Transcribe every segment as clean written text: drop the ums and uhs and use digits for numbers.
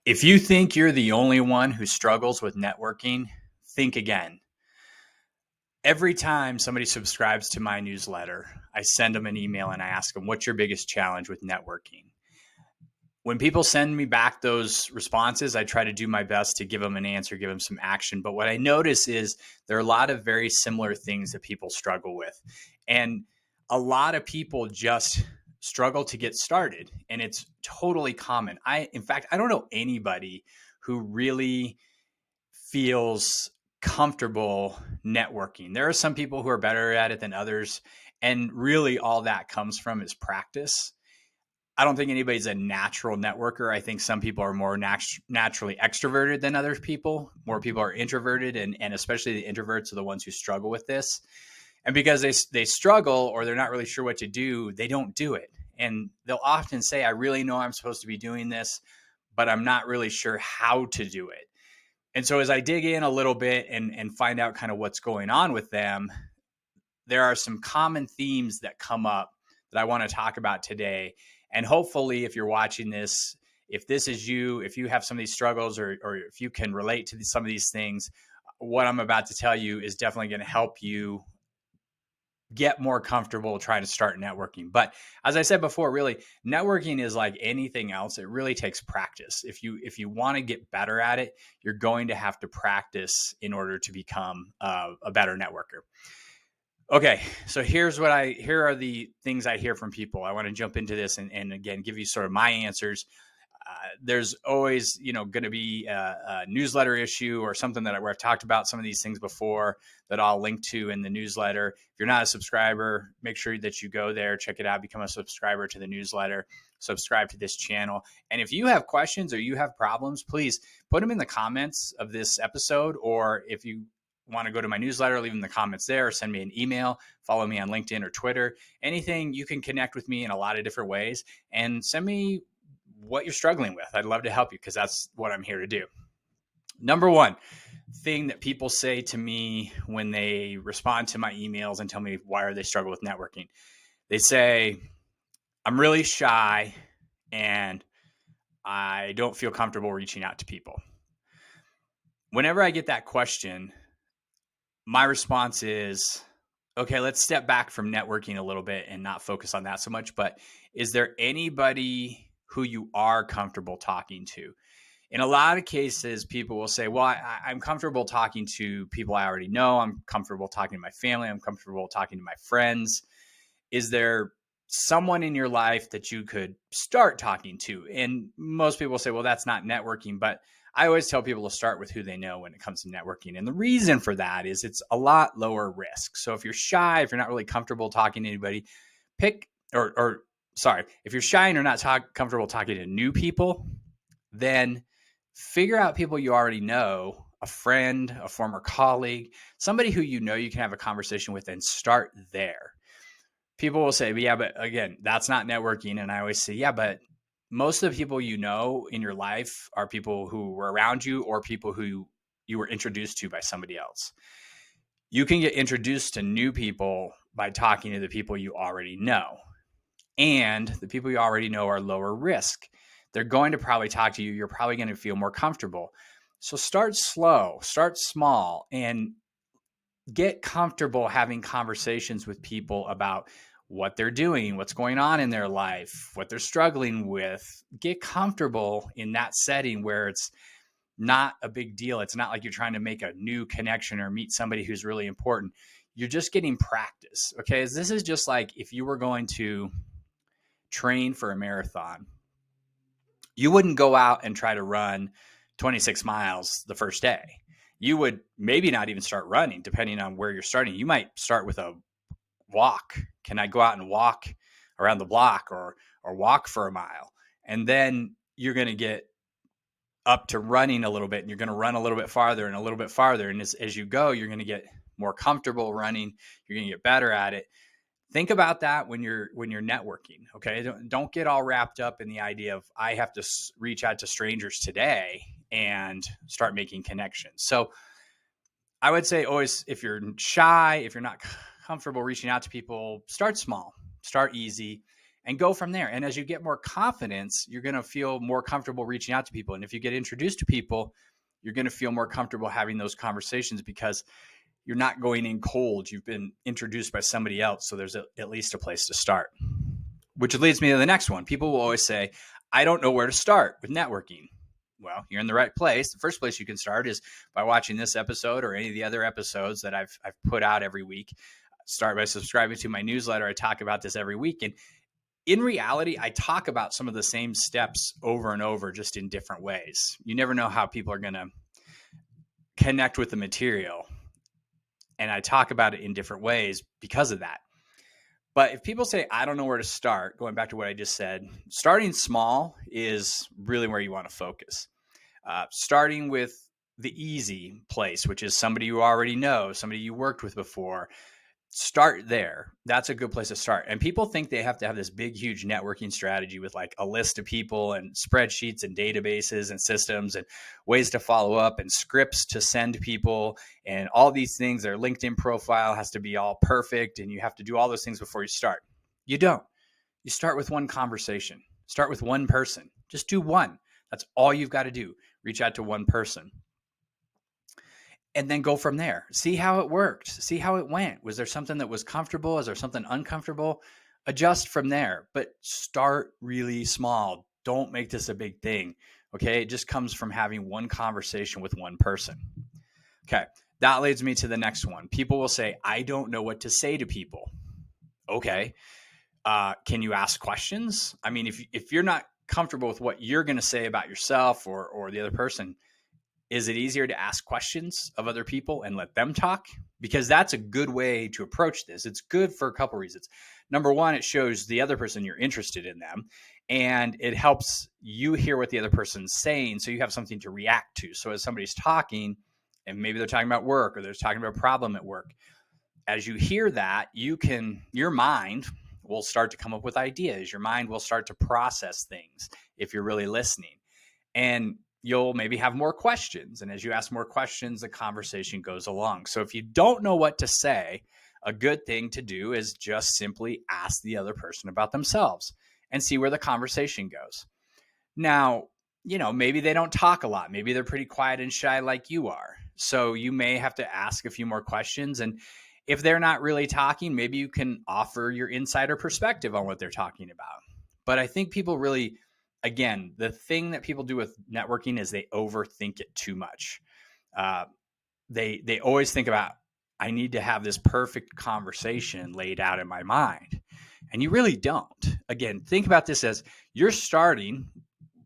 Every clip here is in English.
If you think you're the only one who struggles with networking, think again. Every time somebody subscribes to my newsletter, I send them an email and I ask them, what's your biggest challenge with networking? When people send me back those responses, I try to do my best to give them an answer, give them some action. But what I notice is there are a lot of very similar things that people struggle with. And a lot of people just struggle to get started. And it's totally common. In fact, I don't know anybody who really feels comfortable networking. There are some people who are better at it than others. And really all that comes from is practice. I don't think anybody's a natural networker. I think some people are more naturally extroverted than other people. More people are introverted, and especially the introverts are the ones who struggle with this. And because they struggle or they're not really sure what to do, they don't do it. And they'll often say, I really know I'm supposed to be doing this, but I'm not really sure how to do it. And so as I dig in a little bit and find out kind of what's going on with them, there are some common themes that come up that I want to talk about today. And hopefully, if you're watching this, if this is you, if you have some of these struggles or if you can relate to some of these things, what I'm about to tell you is definitely going to help you get more comfortable trying to start networking. But as I said before, really, networking is like anything else. It really takes practice. If you want to get better at it, you're going to have to practice in order to become a better networker. Okay, so here are the things I hear from people. I want to jump into this and again, give you sort of my answers. There's always, going to be a newsletter issue or something where I've talked about some of these things before that I'll link to in the newsletter. If you're not a subscriber, make sure that you go there, check it out, become a subscriber to the newsletter, subscribe to this channel. And if you have questions or you have problems, please put them in the comments of this episode, or if you want to go to my newsletter, leave them in the comments there, or send me an email, follow me on LinkedIn or Twitter. Anything, you can connect with me in a lot of different ways and send me what you're struggling with. I'd love to help you because that's what I'm here to do. Number one thing that people say to me when they respond to my emails and tell me why they struggle with networking, they say, I'm really shy and I don't feel comfortable reaching out to people. Whenever I get that question, my response is, okay, let's step back from networking a little bit and not focus on that so much. But is there anybody who you are comfortable talking to? In a lot of cases, people will say, well, I'm comfortable talking to people I already know. I'm comfortable talking to my family. I'm comfortable talking to my friends. Is there someone in your life that you could start talking to? And most people say, well, that's not networking. But I always tell people to start with who they know when it comes to networking. And the reason for that is it's a lot lower risk. So if you're shy, if you're not really comfortable talking to anybody, if you're shy and you're not comfortable talking to new people, then figure out people you already know, a friend, a former colleague, somebody who you know you can have a conversation with, and start there. People will say, yeah, but again, that's not networking. And I always say, yeah, but most of the people you know in your life are people who were around you or people who you were introduced to by somebody else. You can get introduced to new people by talking to the people you already know. And the people you already know are lower risk. They're going to probably talk to you. You're probably going to feel more comfortable. So start slow, start small, and get comfortable having conversations with people about what they're doing, what's going on in their life, what they're struggling with. Get comfortable in that setting where it's not a big deal. It's not like you're trying to make a new connection or meet somebody who's really important. You're just getting practice. Okay. This is just like if you were going to train for a marathon, you wouldn't go out and try to run 26 miles the first day. You would maybe not even start running, depending on where you're starting. You might start with a walk. Can I go out and walk around the block or walk for a mile? And then you're going to get up to running a little bit, and you're going to run a little bit farther and a little bit farther. And as you go, you're going to get more comfortable running. You're going to get better at it. Think about that when you're networking. Okay. Don't get all wrapped up in the idea of I have to reach out to strangers today and start making connections. So I would say always, if you're shy, if you're not comfortable reaching out to people, start small, start easy, and go from there. And as you get more confidence, you're going to feel more comfortable reaching out to people. And if you get introduced to people, you're going to feel more comfortable having those conversations because you're not going in cold. You've been introduced by somebody else. So there's at least a place to start, which leads me to the next one. People will always say, I don't know where to start with networking. Well, you're in the right place. The first place you can start is by watching this episode or any of the other episodes that I've put out every week. Start by subscribing to my newsletter. I talk about this every week. And in reality, I talk about some of the same steps over and over, just in different ways. You never know how people are going to connect with the material. And I talk about it in different ways because of that. But if people say, I don't know where to start, going back to what I just said, starting small is really where you want to focus. Starting with the easy place, which is somebody you already know, somebody you worked with before. Start there. That's a good place to start. And people think they have to have this big, huge networking strategy with like a list of people and spreadsheets and databases and systems and ways to follow up and scripts to send people and all these things. Their LinkedIn profile has to be all perfect and you have to do all those things before you start. You don't. You start with one conversation. Start with one person. Just do one. That's all you've got to do. Reach out to one person. And then go from there. See how it worked. See how it went. Was there something that was comfortable? Is there something uncomfortable? Adjust from there, but start really small. Don't make this a big thing. Okay. It just comes from having one conversation with one person. Okay. That leads me to the next one. People will say, I don't know what to say to people. Okay. Can you ask questions? I mean, if you're not comfortable with what you're going to say about yourself or the other person, is it easier to ask questions of other people and let them talk? Because that's a good way to approach this. It's good for a couple of reasons. Number one, it shows the other person you're interested in them, and it helps you hear what the other person's saying, so you have something to react to. So as somebody's talking, and maybe they're talking about work or they're talking about a problem at work, as you hear that, your mind will start to come up with ideas. Your mind will start to process things if you're really listening. And you'll maybe have more questions. And as you ask more questions, the conversation goes along. So if you don't know what to say, a good thing to do is just simply ask the other person about themselves and see where the conversation goes. Now, maybe they don't talk a lot. Maybe they're pretty quiet and shy like you are. So you may have to ask a few more questions. And if they're not really talking, maybe you can offer your insider perspective on what they're talking about. But I think people really, again, the thing that people do with networking is they overthink it too much. They always think about, I need to have this perfect conversation laid out in my mind. And you really don't. Again, think about this as you're starting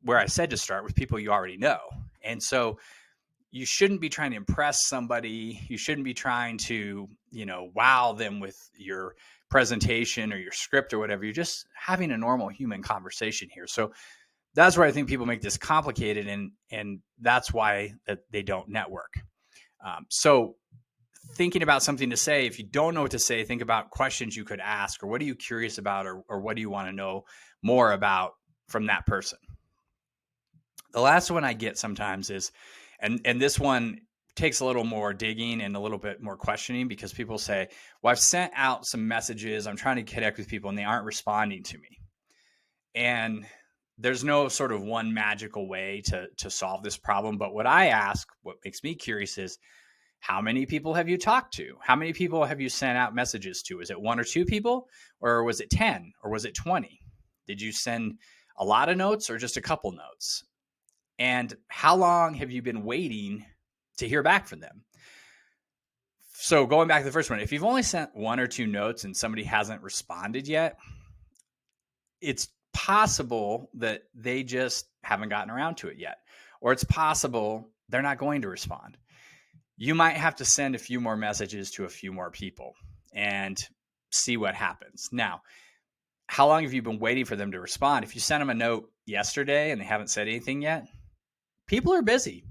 where I said to start, with people you already know. And so you shouldn't be trying to impress somebody. You shouldn't be trying to, wow them with your presentation or your script or whatever. You're just having a normal human conversation here. So that's where I think people make this complicated, and that's why they don't network. So thinking about something to say, if you don't know what to say, think about questions you could ask, or what are you curious about, or what do you want to know more about from that person. The last one I get sometimes is, and this one takes a little more digging and a little bit more questioning, because people say, well, I've sent out some messages, I'm trying to connect with people and they aren't responding to me. And there's no sort of one magical way to solve this problem. But what I ask, what makes me curious is, how many people have you talked to? How many people have you sent out messages to? Is it one or two people, or was it 10, or was it 20? Did you send a lot of notes or just a couple notes? And how long have you been waiting to hear back from them? So going back to the first one, if you've only sent one or two notes and somebody hasn't responded yet, it's possible that they just haven't gotten around to it yet. Or it's possible they're not going to respond. You might have to send a few more messages to a few more people and see what happens. Now, how long have you been waiting for them to respond? If you sent them a note yesterday and they haven't said anything yet, people are busy.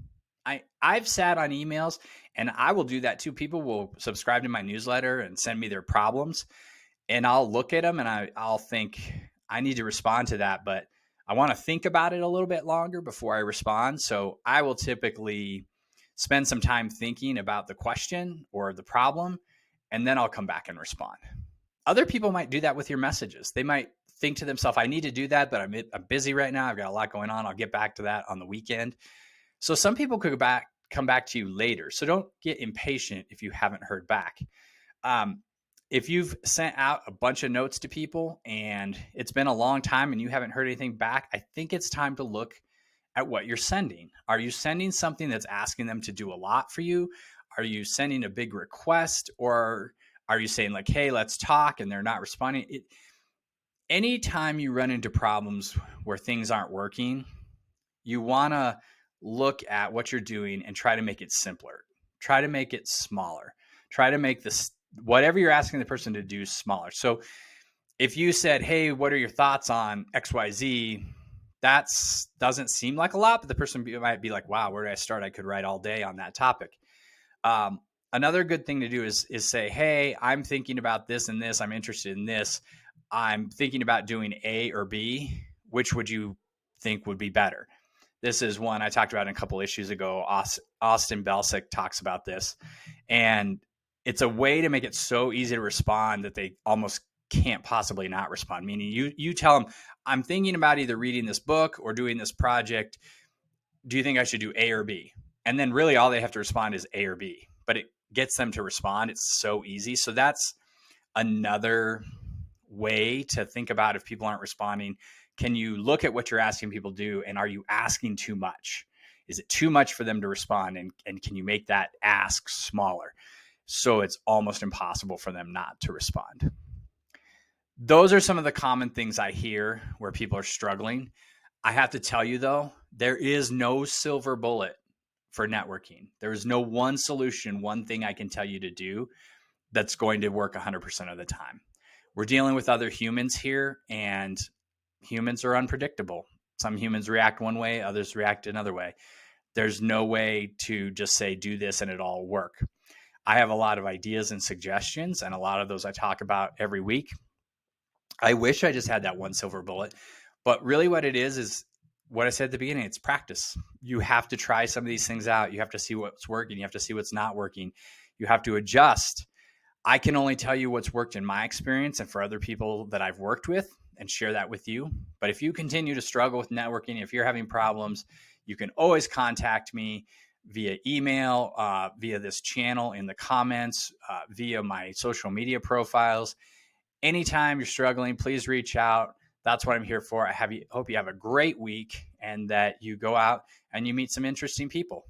I've sat on emails, and I will do that too. People will subscribe to my newsletter and send me their problems, and I'll look at them and I'll think, I need to respond to that, but I want to think about it a little bit longer before I respond. So I will typically spend some time thinking about the question or the problem, and then I'll come back and respond. Other people might do that with your messages. They might think to themselves, I need to do that, but I'm busy right now. I've got a lot going on. I'll get back to that on the weekend. So some people could come back to you later. So don't get impatient if you haven't heard back. If you've sent out a bunch of notes to people and it's been a long time and you haven't heard anything back, I think it's time to look at what you're sending. Are you sending something that's asking them to do a lot for you? Are you sending a big request, or are you saying like, hey, let's talk, and they're not responding? Anytime you run into problems where things aren't working, you want to look at what you're doing and try to make it simpler. Try to make it smaller. Try to make this, whatever you're asking the person to do, smaller. So if you said, hey, what are your thoughts on XYZ? That doesn't seem like a lot, but the person might be like, wow, where did I start? I could write all day on that topic. Another good thing to do is say, hey, I'm thinking about this and this. I'm interested in this. I'm thinking about doing A or B. Which would you think would be better? This is one I talked about in a couple issues ago. Austin Belsick talks about this. And it's a way to make it so easy to respond that they almost can't possibly not respond. Meaning you tell them, I'm thinking about either reading this book or doing this project. Do you think I should do A or B? And then really all they have to respond is A or B. But it gets them to respond. It's so easy. So that's another way to think about if people aren't responding. Can you look at what you're asking people to do, and are you asking too much? Is it too much for them to respond? And can you make that ask smaller so it's almost impossible for them not to respond? Those are some of the common things I hear where people are struggling. I have to tell you, though, there is no silver bullet for networking. There is no one solution, one thing I can tell you to do that's going to work 100% of the time. We're dealing with other humans here, and humans are unpredictable. Some humans react one way, others react another way. There's no way to just say, do this and it'll all work. I have a lot of ideas and suggestions, and a lot of those I talk about every week. I wish I just had that one silver bullet, but really what it is what I said at the beginning. It's practice. You have to try some of these things out. You have to see what's working. You have to see what's not working. You have to adjust. I can only tell you what's worked in my experience and for other people that I've worked with and share that with you. But if you continue to struggle with networking, if you're having problems, you can always contact me via email, via this channel in the comments, via my social media profiles. Anytime you're struggling, please reach out. That's what I'm here for. Hope you have a great week and that you go out and you meet some interesting people.